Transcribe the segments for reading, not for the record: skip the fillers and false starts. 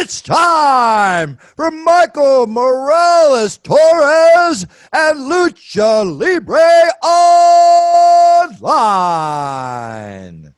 It's time for Michael Morales Torres and Lucha Libre Online.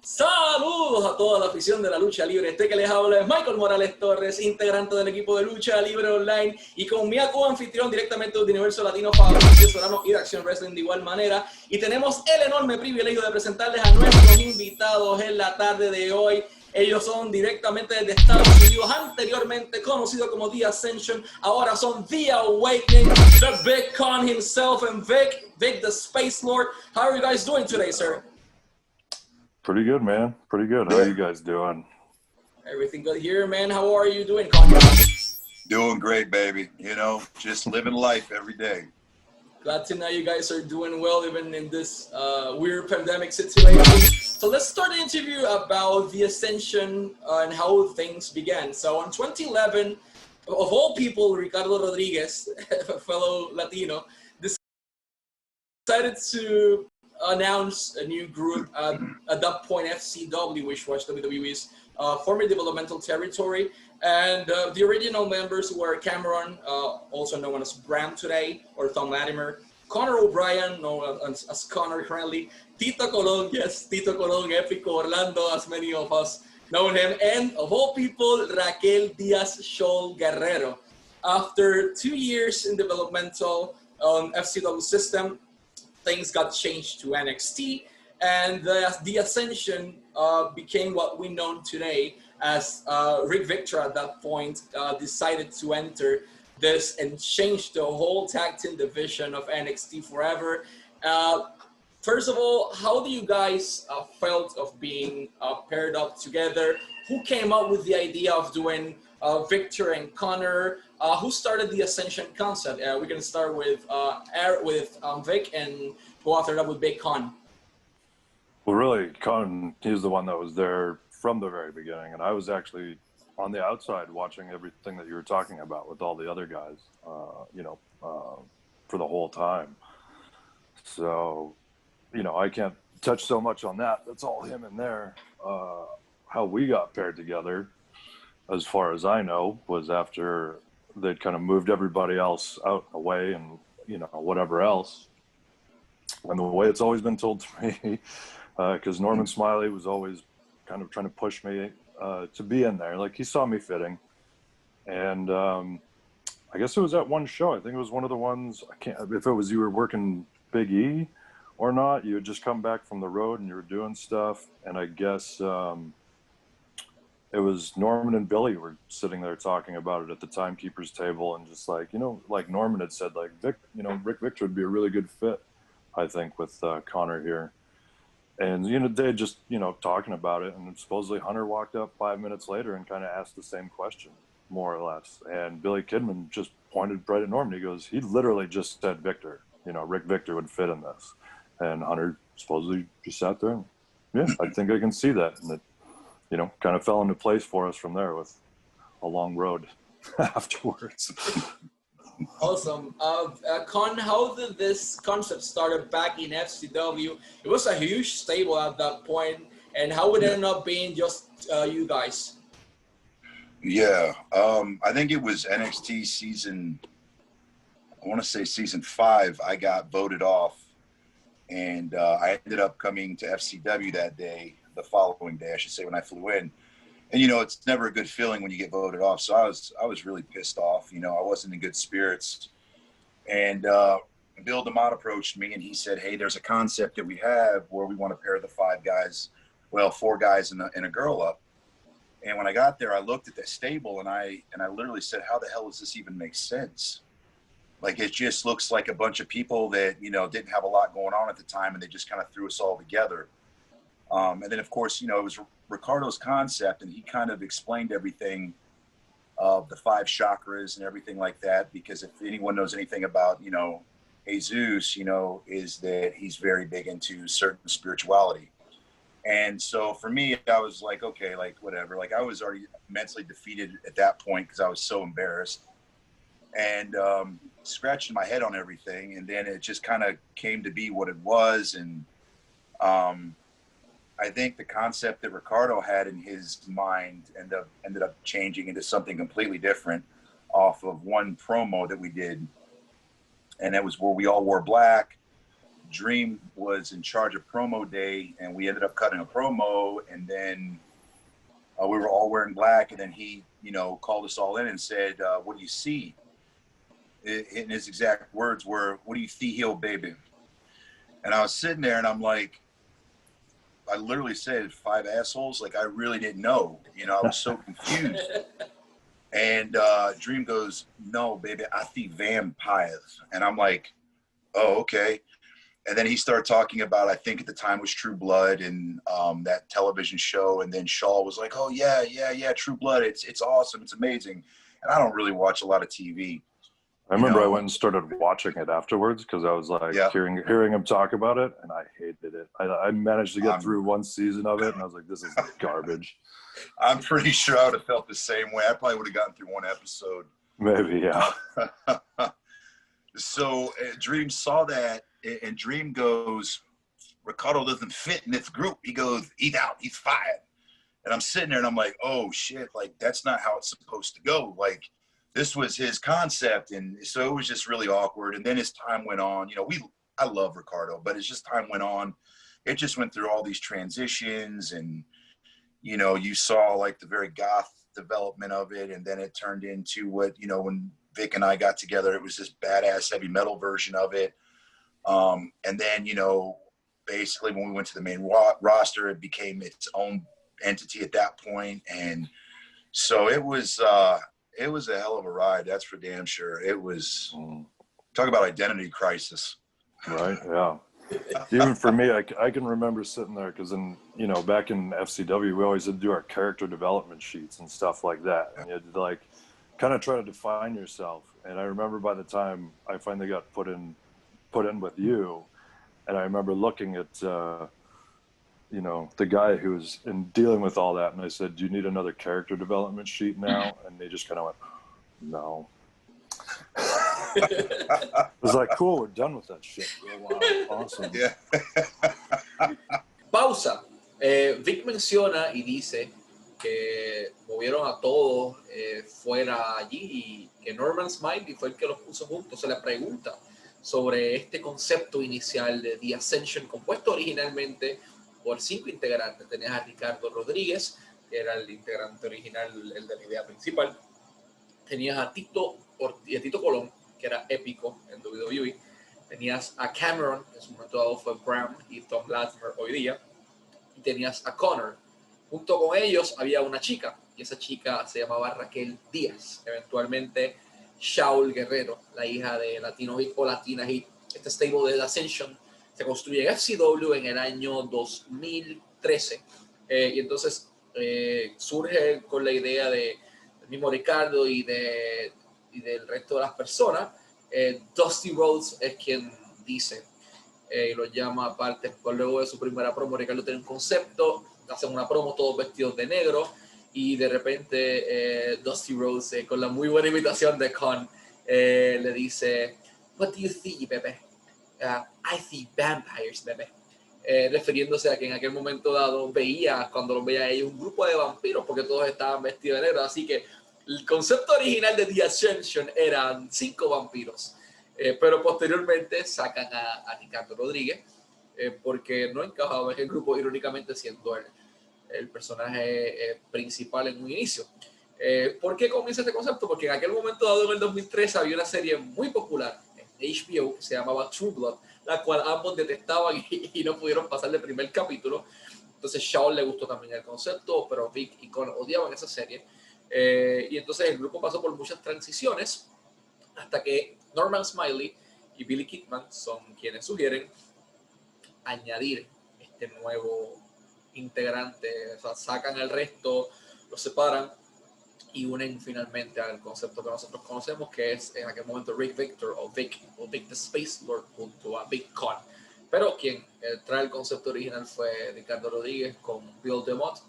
Saludos a toda la afición de la lucha libre. Este que les habla es Michael Morales Torres, integrante del equipo de Lucha Libre Online, y con mi co-anfitrión directamente del universo latino, Fabricio Solano, y de Acción Wrestling de igual manera. Y tenemos el enorme privilegio de presentarles a nuestros invitados en la tarde de hoy. Ellos son directamente desde Estados Unidos, anteriormente conocido como The Ascension, ahora son The Awakening, the Big Con himself, and Vic the Space Lord. How are you guys doing today, sir? Pretty good, man. Pretty good. How are you guys doing? Everything good here, man. How are you doing, Conrad? Doing great, baby. You know, just living life every day. Glad to know you guys are doing well, even in this weird pandemic situation. So let's start the interview about the Ascension and how things began. So in 2011, of all people, Ricardo Rodriguez, a fellow Latino, decided to announce a new group at that point, FCW, which was WWE's former developmental territory. And the original members were Cameron, also known as Bram today, or Tom Latimer, Connor O'Brien, known as Connor currently, Tito Colon, yes, Tito Colon, Épico Orlando, as many of us know him, and of all people, Raquel Diaz-Scholl Guerrero. After 2 years in developmental FCW system, things got changed to NXT, and the Ascension became what we know today as Rick Victor at that point decided to enter this and change the whole tag team division of NXT forever. First of all, how do you guys felt of being paired up together? Who came up with the idea of doing Victor and Connor? Who started the Ascension concept? We're going to start with Vic and go after that with Big Con. Well, really, Con, he's the one that was there from the very beginning, and I was actually on the outside watching everything that you were talking about with all the other guys, for the whole time. So, I can't touch so much on that. That's all him in there. How we got paired together, as far as I know, was after they'd kind of moved everybody else out away and, whatever else. And the way it's always been told to me, because Norman Smiley was always kind of trying to push me to be in there. Like, he saw me fitting. And I guess it was at one show. I think it was one of the ones, if it was you were working Big E or not, you had just come back from the road and you were doing stuff. And I guess it was Norman and Billy were sitting there talking about it at the timekeeper's table, and just like, like Norman had said, like, Rick Victor would be a really good fit, I think, with Connor here. And, they just, talking about it, and supposedly Hunter walked up 5 minutes later and kind of asked the same question, more or less. And Billy Kidman just pointed right at Norman. He goes, he literally just said Victor, Rick Victor would fit in this. And Hunter supposedly just sat there and, yeah, I think I can see that. And it, kind of fell into place for us from there with a long road afterwards. Awesome. Con, how did this concept started back in FCW? It was a huge stable at that point, and how would it end up being just you guys? Yeah, I think it was NXT season, I want to say season 5, I got voted off, and I ended up coming to FCW that day, the following day, I should say, when I flew in. And, it's never a good feeling when you get voted off. So I was really pissed off. I wasn't in good spirits. And Bill DeMott approached me and he said, hey, there's a concept that we have where we want to pair the 4 guys and a girl up. And when I got there, I looked at the stable and I literally said, how the hell does this even make sense? Like, it just looks like a bunch of people that, didn't have a lot going on at the time, and they just kind of threw us all together. And then, of course, it was Ricardo's concept, and he kind of explained everything of the 5 chakras and everything like that, because if anyone knows anything about, Jesus, is that he's very big into certain spirituality. And so for me, I was like, okay, like, whatever. Like, I was already mentally defeated at that point because I was so embarrassed. And scratching my head on everything. And then it just kind of came to be what it was. And I think the concept that Ricardo had in his mind ended up changing into something completely different off of one promo that we did. And that was where we all wore black. Dream was in charge of promo day, and we ended up cutting a promo, and then we were all wearing black, and then he, you know, called us all in and said, what do you see? And his exact words were, what do you see here, baby? And I was sitting there, and I'm like, I literally said 5 assholes. Like, I really didn't know. You know, I was so confused. And Dream goes, no, baby, I see vampires. And I'm like, oh, okay. And then he started talking about, I think at the time was True Blood and that television show. And then Shaw was like, oh, yeah, True Blood. It's awesome. It's amazing. And I don't really watch a lot of TV. I remember I went and started watching it afterwards because I was like hearing him talk about it, and I hated it. I managed to get through one season of it, and I was like, this is garbage. I'm pretty sure I would have felt the same way. I probably would have gotten through one episode. Maybe, yeah. So Dream saw that, and Dream goes, Ricardo doesn't fit in this group. He goes, he's out, he's fired. And I'm sitting there, and I'm like, oh, shit, like, that's not how it's supposed to go. Like, this was his concept, and so it was just really awkward. And then as time went on, you know, I love Ricardo, but as just time went on, it just went through all these transitions, and you know, you saw like the very goth development of it, and then it turned into what, you know, when Vic and I got together, it was this badass heavy metal version of it. And then, you know, basically when we went to the main roster, it became its own entity at that point, and so it was a hell of a ride, that's for damn sure. It was, talk about identity crisis. Right, yeah. Even for me, I can remember sitting there because you know, back in FCW, we always had to do our character development sheets and stuff like that. And you had to like kind of try to define yourself. And I remember by the time I finally got put in with you, and I remember looking at, you know, the guy who was dealing with all that, and I said, do you need another character development sheet now? And they just kind of went, no. It was like, cool, we're done with that shit. Wow, awesome. Yeah. Pausa. Vic menciona y dice que movieron a todos fuera allí y que Norman Smiley fue el que los puso juntos. Se le pregunta sobre este concepto inicial de The Ascension, compuesto originalmente por 5 integrantes. Tenías a Ricardo Rodríguez, que era el integrante original, el de la idea principal. Tenías a Tito Colón, que era épico en WWE. Tenías a Cameron, que en su momento dado fue Bram y Tom Latimer hoy día. Y tenías a Connor. Junto con ellos había una chica, y esa chica se llamaba Raquel Díaz. Eventualmente Shaul Guerrero, la hija de Latino Hit o Latina Hit. Este stable de Ascension se construye en FCW en el año 2013. Y entonces surge con la idea del mismo Ricardo y del resto de las personas. Dusty Rhodes es quien dice, y lo llama aparte, luego de su primera promo, Ricardo tiene un concepto, hacen una promo todos vestidos de negro, y de repente Dusty Rhodes, con la muy buena imitación de Con, le dice, what do you see, baby? I see vampires, baby. Refiriéndose a que en aquel momento dado cuando los veía a ellos, un grupo de vampiros, porque todos estaban vestidos de negro. Así que el concepto original de The Ascension eran 5 vampiros, pero posteriormente sacan a Ricardo Rodríguez porque no encajaba en el grupo, irónicamente siendo el personaje principal en un inicio. ¿Por qué comienza este concepto? Porque en aquel momento dado, en el 2003, había una serie muy popular en HBO que se llamaba True Blood, la cual ambos detestaban y no pudieron pasar el primer capítulo. Entonces Shawn le gustó también el concepto, pero Vic y Con odiaban esa serie. Y entonces el grupo pasó por muchas transiciones hasta que Norman Smiley y Billy Kidman son quienes sugieren añadir este nuevo integrante. O sea, sacan el resto, lo separan y unen finalmente al concepto que nosotros conocemos, que es en aquel momento Rick Victor o Vic the Space Lord junto a Big Con. Pero quien trae el concepto original fue Ricardo Rodríguez con Bill DeMott,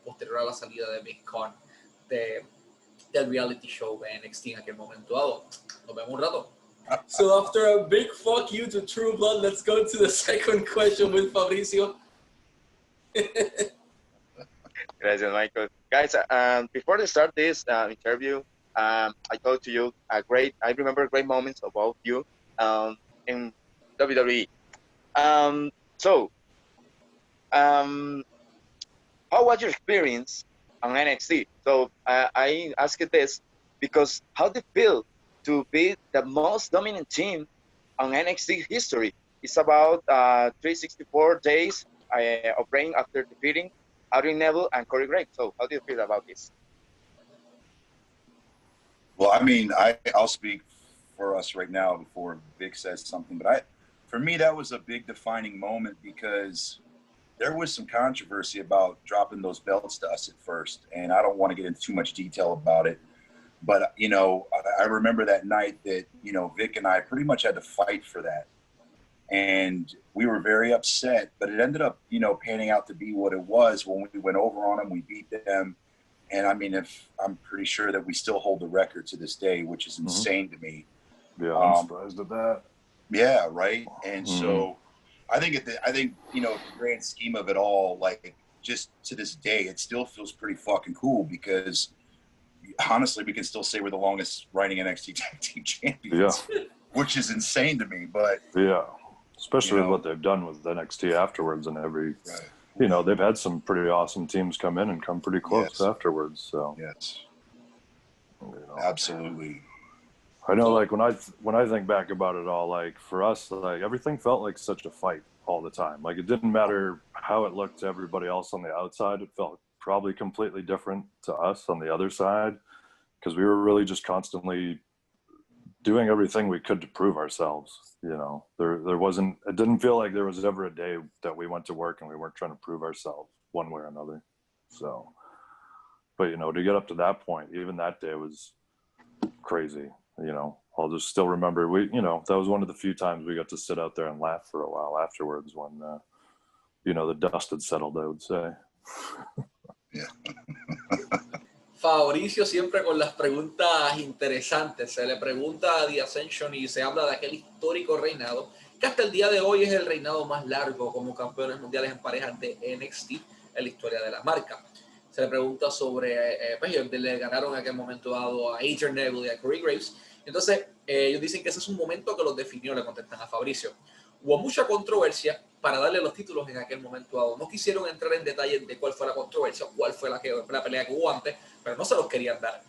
posterior a la salida de Big Con del reality show de NXT en aquel momento dado. Nos vemos un rato. So after a big fuck you to True Blood, let's go to the second question with Fabricio. Gracias, Michael. Guys, before they start this interview, I told to you I remember great moments about you in WWE. So, how was your experience on NXT? So I asked this because how do you feel to be the most dominant team on NXT history? It's about 364 days of reign after defeating Adrian Neville and Corey Graves. So how do you feel about this? Well, I mean, I'll speak for us right now before Vic says something, but for me, that was a big defining moment because there was some controversy about dropping those belts to us at first, and I don't want to get into too much detail about it. But, you know, I remember that night that, you know, Vic and I pretty much had to fight for that. And we were very upset, but it ended up, you know, panning out to be what it was. When we went over on them, we beat them. And I mean, I'm pretty sure that we still hold the record to this day, which is insane to me. Yeah, I'm surprised at that. Yeah, right. And so I think you know, the grand scheme of it all, like just to this day, it still feels pretty fucking cool because honestly, we can still say we're the longest reigning NXT Tag Team Champions, which is insane to me. But especially with what they've done with NXT afterwards and every, you know, they've had some pretty awesome teams come in and come pretty close afterwards. So you know. Absolutely. I know, like when I think back about it all, like for us, like everything felt like such a fight all the time. Like it didn't matter how it looked to everybody else on the outside. It felt probably completely different to us on the other side because we were really just constantly doing everything we could to prove ourselves. You know, it didn't feel like there was ever a day that we went to work and we weren't trying to prove ourselves one way or another. So, but you know, to get up to that point, even that day was crazy. You know, I'll just still remember you know, that was one of the few times we got to sit out there and laugh for a while afterwards when, you know, the dust had settled, I would say. Fabricio siempre con las preguntas interesantes. Se le pregunta a The Ascension y se habla de aquel histórico reinado que hasta el día de hoy es el reinado más largo como campeones mundiales en parejas de NXT en la historia de la marca. Se le pregunta sobre, pues ellos le ganaron en aquel momento dado a Adrian Neville y a Corey Graves. Entonces, ellos dicen que ese es un momento que los definió, le contestan a Fabricio. Hubo mucha controversia para darle los títulos en aquel momento dado. No quisieron entrar en detalles de cuál fue la controversia, cuál fue la pelea que hubo antes, pero no se los querían dar.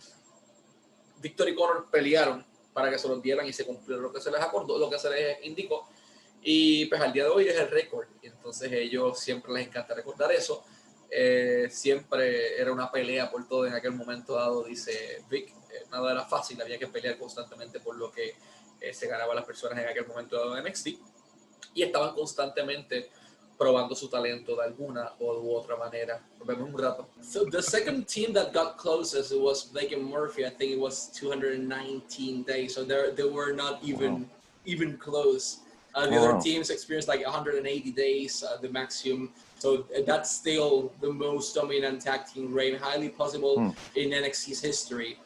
Victor y Conor pelearon para que se los dieran y se cumplió lo que se les acordó, lo que se les indicó. Y pues al día de hoy es el récord. Y entonces ellos siempre les encanta recordar eso. Siempre era una pelea por todo en aquel momento dado, dice Vic. Nada era fácil, había que pelear constantemente por lo que se ganaban las personas en aquel momento dado en NXT. Y estaban constantemente probando su talento de alguna u otra manera. Nos vemos un rato. So the second team that got closest, it was Blake and Murphy. I think it was 219 days. So they were not even close. The other teams experienced like 180 days, the maximum. So that's still the most dominant tag team reign, highly possible in NXT's history.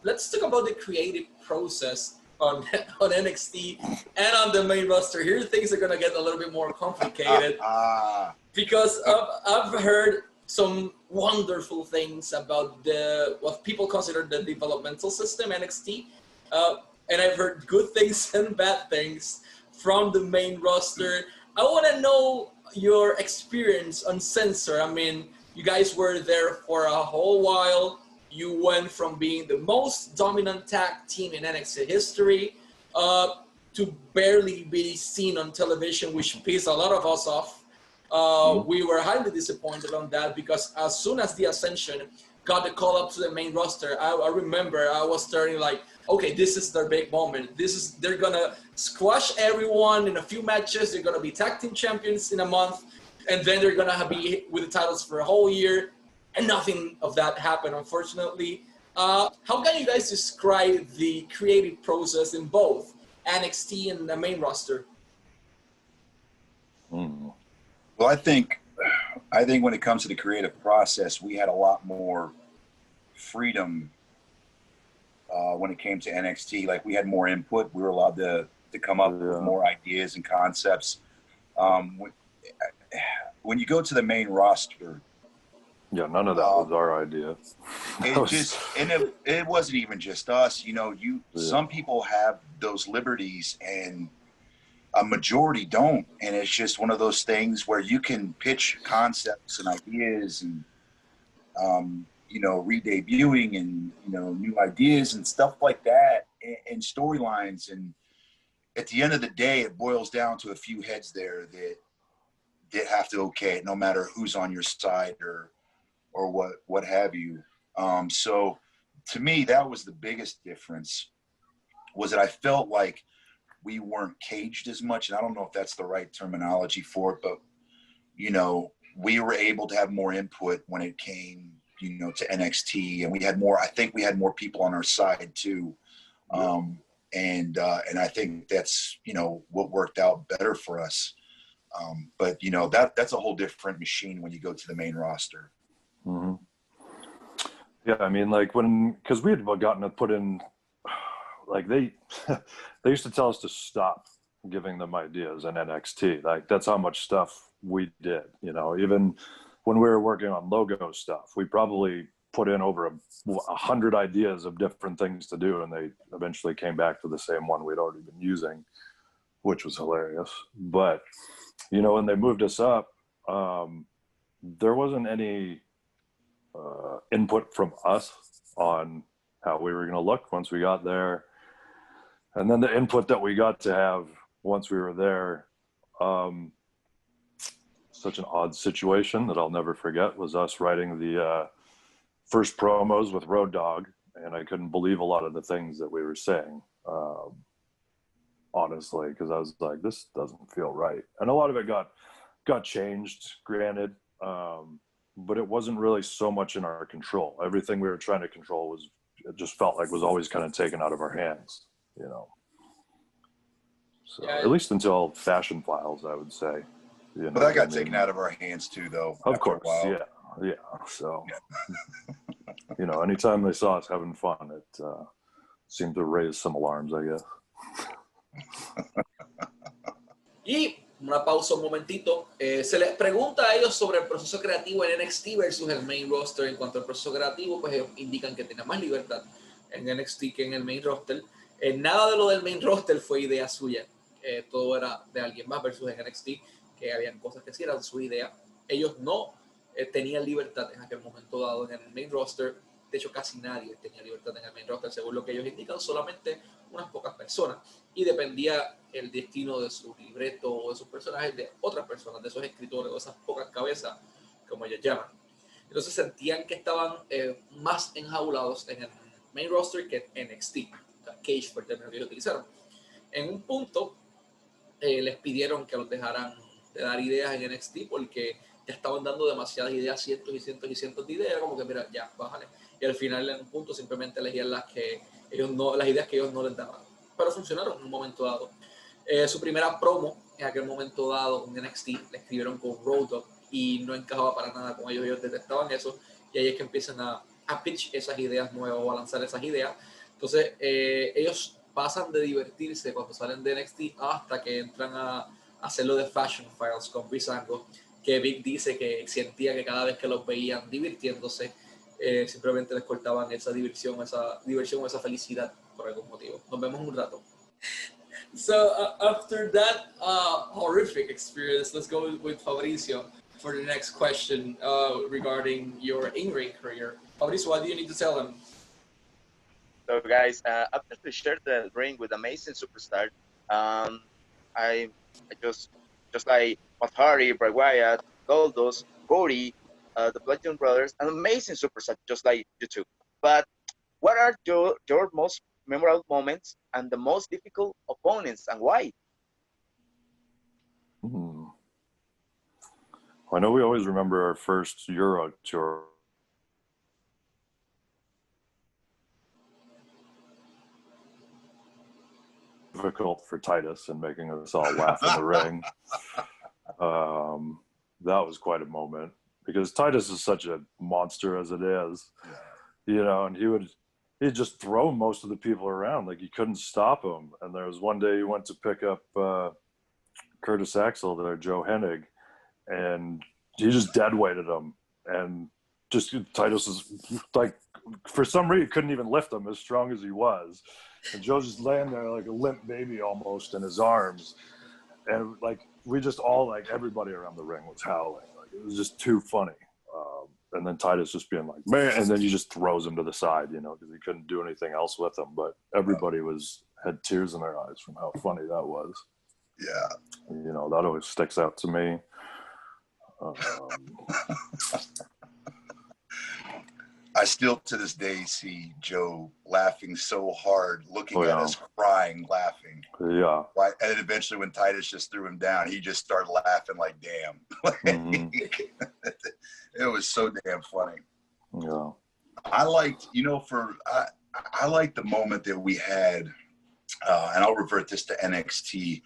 Let's talk about the creative process on NXT and on the main roster. Here things are going to get a little bit more complicated because I've heard some wonderful things about what people consider the developmental system, NXT. And I've heard good things and bad things from the main roster. I want to know your experience on Censor. I mean, you guys were there for a whole while. You went from being the most dominant tag team in NXT history to barely be seen on television, which pissed a lot of us off. We were highly disappointed on that because as soon as the Ascension got the call up to the main roster, I remember I was starting like, okay, this is their big moment. They're gonna squash everyone in a few matches. They're gonna be tag team champions in a month, and then they're gonna be with the titles for a whole year. And nothing of that happened, unfortunately. How can you guys describe the creative process in both NXT and the main roster? Well, I think when it comes to the creative process, we had a lot more freedom when it came to NXT. Like we had more input. We were allowed to come up with more ideas and concepts. when you go to the main roster, yeah, none of that was our idea. It wasn't even just us. You know, some people have those liberties and a majority don't, and it's just one of those things where you can pitch concepts and ideas and you know, re-debuting and, you know, new ideas and stuff like that, and storylines. And at the end of the day, it boils down to a few heads there that have to okay it, no matter who's on your side or what have you. So to me, that was the biggest difference, was that I felt like we weren't caged as much. And I don't know if that's the right terminology for it, but, you know, we were able to have more input when it came, you know, to NXT, and we had more, I think we had more people on our side too. And I think that's, you know, what worked out better for us. But you know, that's a whole different machine when you go to the main roster. Mm-hmm. Yeah. I mean, like cause we had gotten to put in, like they used to tell us to stop giving them ideas in NXT. Like that's how much stuff we did, you know, even when we were working on logo stuff, we probably put in over 100 ideas of different things to do, and they eventually came back to the same one we'd already been using, which was hilarious. But, you know, when they moved us up, there wasn't any input from us on how we were going to look once we got there. And then the input that we got to have once we were there, such an odd situation that I'll never forget was us writing the first promos with Road Dogg, and I couldn't believe a lot of the things that we were saying, honestly, because I was like, this doesn't feel right. And a lot of it got changed, granted, but it wasn't really so much in our control. Everything we were trying to control it just felt like was always kind of taken out of our hands, you know. So yeah, at least until Fashion Files, I would say. You know, but that got taken out of our hands too, though. Of course, yeah. So, you know, anytime they saw us having fun, it seemed to raise some alarms, I guess. Y una pausa un momentito. Se les pregunta a ellos sobre el proceso creativo en NXT versus el main roster. En cuanto al proceso creativo, pues ellos indican que tienen más libertad en NXT que en el main roster. Nada de lo del main roster fue idea suya. Todo era de alguien más versus en NXT, que habían cosas que sí eran su idea. Ellos no tenían libertad en aquel momento dado en el main roster. De hecho, casi nadie tenía libertad en el main roster, según lo que ellos indican, solamente unas pocas personas. Y dependía el destino de su libreto o de sus personajes de otras personas, de esos escritores o esas pocas cabezas, como ellos llaman. Entonces sentían que estaban más enjaulados en el main roster que en NXT. O sea, cage fue el término que ellos utilizaron. En un punto, les pidieron que los dejaran de dar ideas en NXT porque ya estaban dando demasiadas ideas, cientos y cientos y cientos de ideas, como que mira, ya, bájale. Y al final en un punto simplemente elegían las ideas que ellos no les daban. Pero funcionaron en un momento dado. Su primera promo en aquel momento dado con NXT la escribieron con Road Dogg y no encajaba para nada con ellos detestaban eso, y ahí es que empiezan a pitch esas ideas nuevas o a lanzar esas ideas. Entonces ellos pasan de divertirse cuando salen de NXT hasta que entran a hacerlo de Fashion Files con Breezango, que Vic dice que sentía que cada vez que los veían divirtiéndose, simplemente les cortaban esa diversión o esa felicidad por algún motivo. Nos vemos un rato. So after that horrific experience, let's go with Fabrizio for the next question regarding your in-ring career. Fabrizio, what do you need to tell them? So guys, after we shared the ring with amazing superstars, I just like Matt Hardy, Bray Wyatt, Goldust, Cody, the Bludgeon Brothers, an amazing superstar just like you two. But what are your most memorable moments and the most difficult opponents, and why? I know we always remember our first Euro tour. Difficult for Titus and making us all laugh in the ring. That was quite a moment because Titus is such a monster as it is, you know, and he'd just throw most of the people around, like you couldn't stop him. And there was one day he went to pick up Curtis Axel there, Joe Hennig, and he just dead weighted him, and just Titus is like, for some reason, couldn't even lift him as strong as he was, and Joe's just laying there like a limp baby almost in his arms, and like we just all, like, everybody around the ring was howling. Like, it was just too funny. And then Titus just being like, man, and then he just throws him to the side, you know, because he couldn't do anything else with him. But everybody had tears in their eyes from how funny that was. Yeah. You know, that always sticks out to me. I still to this day see Joe laughing so hard, looking at us, crying, laughing. Yeah. And then eventually when Titus just threw him down, he just started laughing like, damn. It was so damn funny. Yeah. I liked, you know, I liked the moment that we had, and I'll revert this to NXT,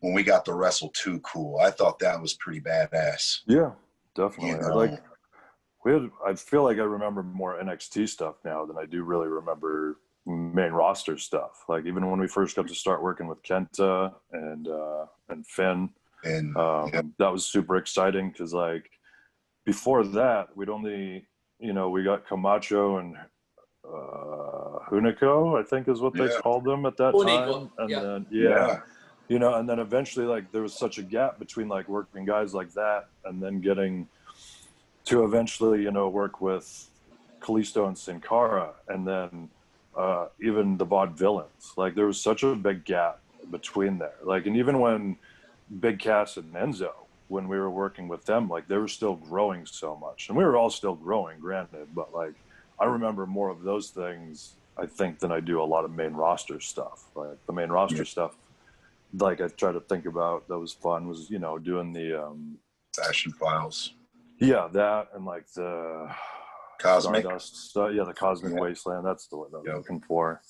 when we got the Wrestle 2 cool. I thought that was pretty badass. Yeah, definitely. You know? I feel like I remember more NXT stuff now than I do really remember main roster stuff. Like, even when we first got to start working with Kenta and Finn, and that was super exciting because, like, before that, we'd only, you know, we got Camacho and Hunico, I think is what they called them at that time. And then, you know, and then eventually, like, there was such a gap between, like, working guys like that and then getting to eventually, you know, work with Kalisto and Sin Cara, and then even the Vaudevillains. Like, there was such a big gap between there. Like, and even when Big Cass and Enzo, when we were working with them, like, they were still growing so much. And we were all still growing, granted, but, like, I remember more of those things, I think, than I do a lot of main roster stuff. Like, the main roster stuff, like, I try to think about that was fun, was, you know, doing the Fashion Files. Yeah, that, and like the Cosmic. Stardust, the Cosmic Wasteland. That's the one I was looking for.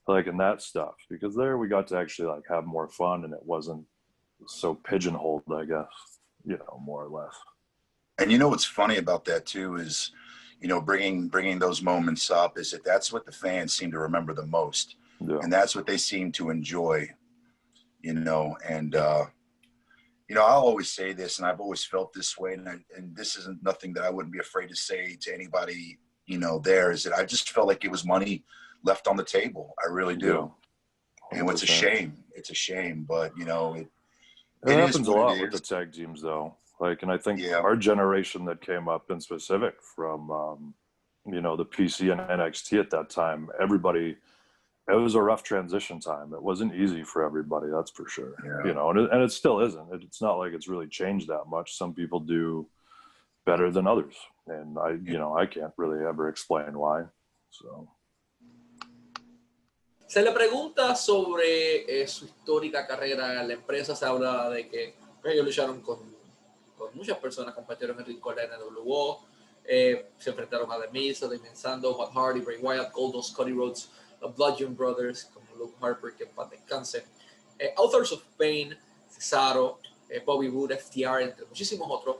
Like, in that stuff, because there we got to actually, like, have more fun, and it wasn't so pigeonholed, I guess, you know, more or less. And you know what's funny about that too is, you know, bringing those moments up is that that's what the fans seem to remember the most, and that's what they seem to enjoy, you know. And you know, I'll always say this, and I've always felt this way, and this isn't nothing that I wouldn't be afraid to say to anybody, you know, there, is that I just felt like it was money left on the table. I really do. And it's a shame. It's a shame, but, you know, it happens a lot with the tag teams, though. Like, and I think our generation that came up in specific from, you know, the PC and NXT at that time, everybody, it was a rough transition time. It wasn't easy for everybody, that's for sure. You know, and it still isn't. It's not like it's really changed that much. Some people do better than others, and you know, I can't really ever explain why. So. Se le pregunta sobre su histórica carrera en la empresa. Se habla de que ellos lucharon con muchas personas, competieron en Rincón de la NWO, se enfrentaron a The Miz, a Damien Sandow, Matt Hardy, Bray Wyatt, Goldust, Cody Rhodes, los Bludgeon Brothers, como Luke Harper, que en paz descanse, Authors of Pain, Cesaro, Bobby Roode, FTR, entre muchísimos otros.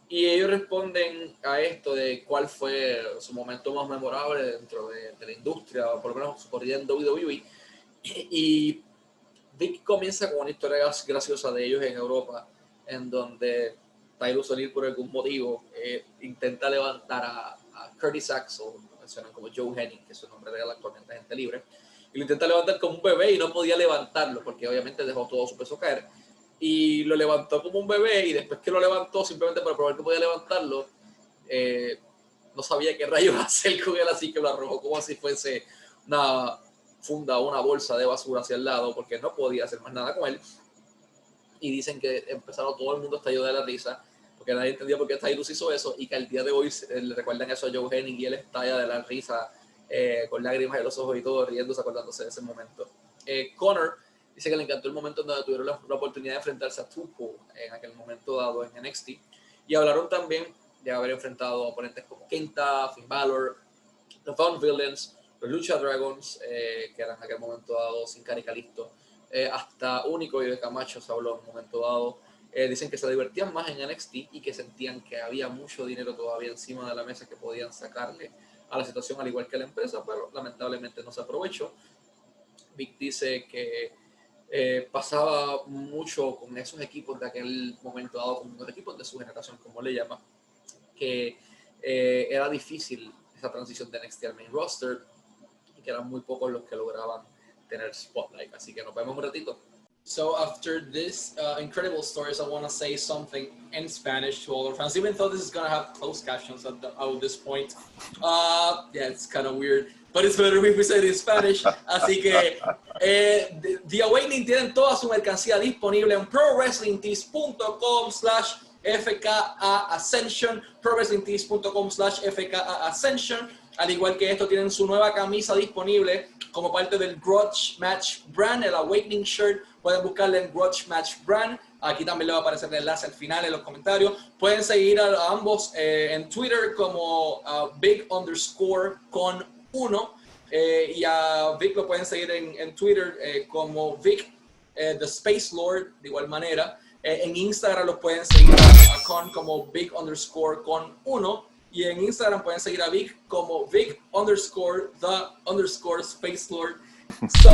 Y ellos responden a esto de cuál fue su momento más memorable dentro de la industria, o por lo menos su corrida en WWE. Y Vic comienza con una historia graciosa de ellos en Europa, en donde Tyrus O'Neill, por algún motivo, intenta levantar a Curtis Axel, lo mencionan como Joe Hennig, que es su nombre real, actualmente agente libre, y lo intenta levantar como un bebé y no podía levantarlo, porque obviamente dejó todo su peso caer. Y lo levantó como un bebé, y después que lo levantó, simplemente para probar que podía levantarlo, no sabía qué rayos hacer con él, así que lo arrojó como si fuese una funda o una bolsa de basura hacia el lado, porque no podía hacer más nada con él. Y dicen que empezaron, todo el mundo estalló de la risa, porque nadie entendía por qué Tyrus hizo eso, y que al día de hoy le recuerdan eso a Joe Hennig, y él estalla de la risa, con lágrimas en los ojos y todo, riéndose, acordándose de ese momento. Connor dice que le encantó el momento en donde tuvieron la oportunidad de enfrentarse a Tupo en aquel momento dado en NXT, y hablaron también de haber enfrentado oponentes como Kenta, Finn Balor, los Vaudevillains, los Lucha Dragons, que eran en aquel momento dado Sin Cara y Kalisto, hasta Único y de Camacho se habló en un momento dado. Dicen que se divertían más en NXT y que sentían que había mucho dinero todavía encima de la mesa que podían sacarle a la situación, al igual que a la empresa, pero lamentablemente no se aprovechó. Vic dice que pasaba mucho con esos equipos de aquel momento dado, con los equipos de su generación, como le llama, que era difícil esa transición de NXT al main roster y que eran muy pocos los que lograban tener spotlight. Así que nos vemos un ratito. So after this incredible stories, I want to say something in Spanish to all our fans, even though this is going to have closed captions at this point. Yeah, it's kind of weird, but it's better if we say it in Spanish. Así que The Awakening tienen toda su mercancía disponible en prowrestlingtees.com/FKA Ascension, prowrestlingtees.com/FKA Ascension. Al igual que esto, tienen su nueva camisa disponible como parte del Grudge Match Brand, el Awakening Shirt. Pueden buscarle en Grudge Match Brand. Aquí también le va a aparecer el enlace al final en los comentarios. Pueden seguir a ambos en Twitter como Big_con1. Y a Vic lo pueden seguir en Twitter como Vic the Space Lord, de igual manera. En Instagram los pueden seguir a Con como Big_con1. Y en Instagram pueden seguir a Vic como Vic_the_Space Lord. So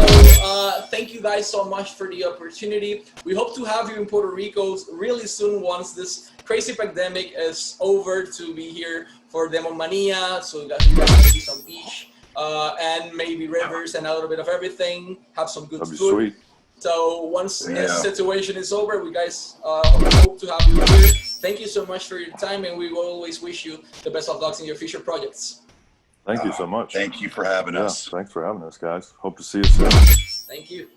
thank you guys so much for the opportunity. We hope to have you in Puerto Rico really soon once this crazy pandemic is over, to be here for Demon Mania, so you guys can see some beach and maybe rivers and a little bit of everything, have some good That'd be food. sweet. So once this situation is over, we guys hope to have you here. Thank you so much for your time, and we will always wish you the best of luck in your future projects. Thank you so much. Thank you for having us. Thanks for having us, guys. Hope to see you soon. Thank you.